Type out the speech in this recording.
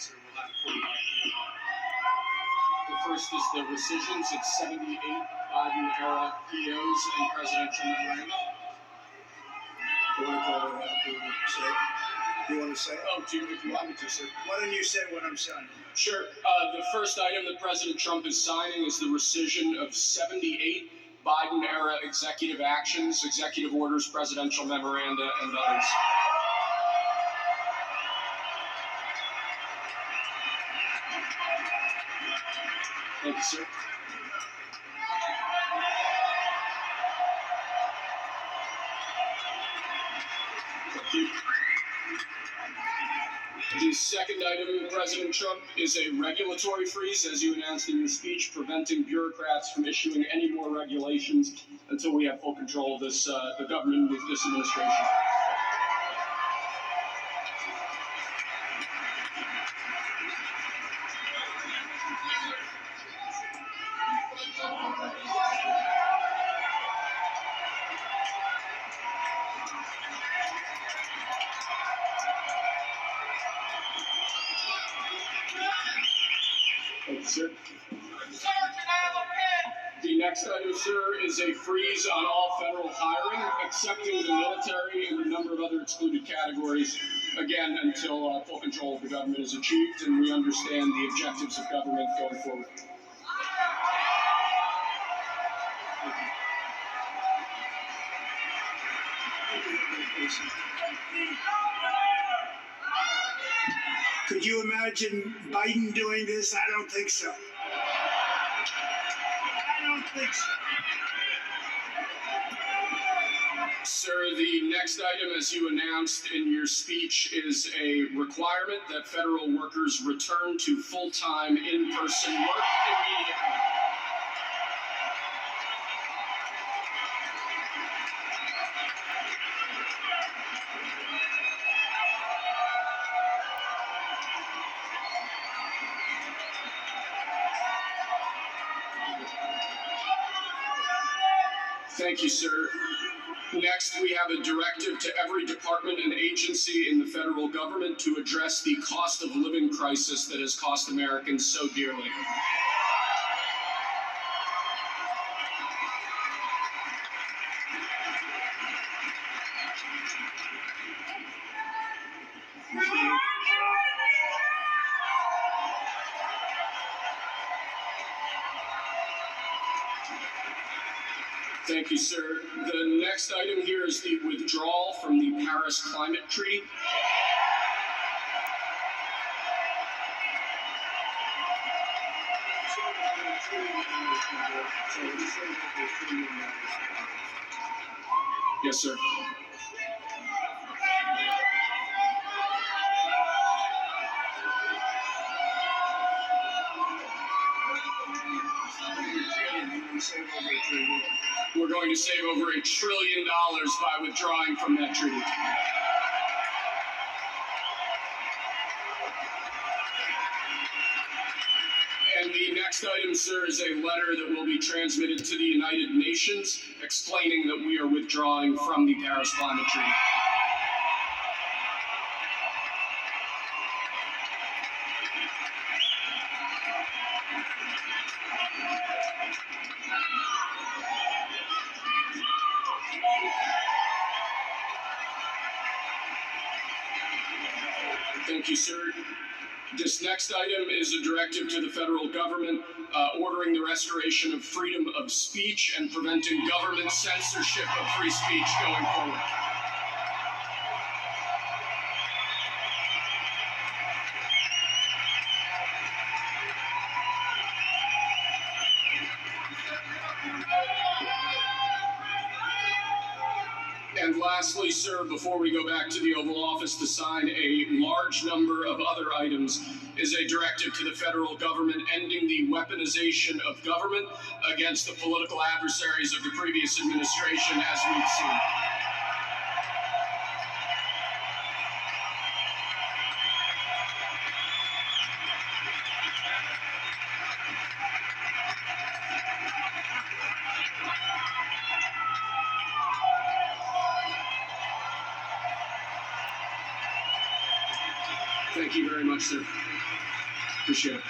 sir. We'll have 45 here. The first is the rescissions of 78 Biden-era POs and presidential memoranda. You want to call it out? You want to say it? Oh, if you want me to, sir. Why don't you say what I'm signing? Sure. The first item that President Trump is signing is the rescission of 78 Biden-era executive actions, executive orders, presidential memoranda, and others. Thank you, sir. Thank you. The second item, President Trump, is a regulatory freeze, as you announced in your speech, preventing bureaucrats from issuing any more regulations until we have full control of this, the government with this administration. Thank you, sir. The next item, sir, is a freeze on all federal hiring, excepting the military and a number of other excluded categories, again, until full control of the government is achieved and we understand the objectives of government going forward. Could you imagine Biden doing this? I don't think so. I don't think so. Sir, the next item, as you announced in your speech, is a requirement that federal workers return to full-time in-person work immediately. Thank you, sir. Next, we have a directive to every department and agency in the federal government to address the cost of living crisis that has cost Americans so dearly. Thank you, sir. The next item here is the withdrawal from the Paris Climate Treaty. Yes, sir. We're going to save over $1 trillion by withdrawing from that treaty. And the next item, sir, is a letter that will be transmitted to the United Nations explaining that we are withdrawing from the Paris Climate Treaty. Thank you, sir. This next item is a directive to the federal government ordering the restoration of freedom of speech and preventing government censorship of free speech going forward. And lastly, sir, before we go back to the Oval Office to sign a large number of other items, is a directive to the federal government ending the weaponization of government against the political adversaries of the previous administration, as we've seen. Thank you very much, sir. Appreciate it.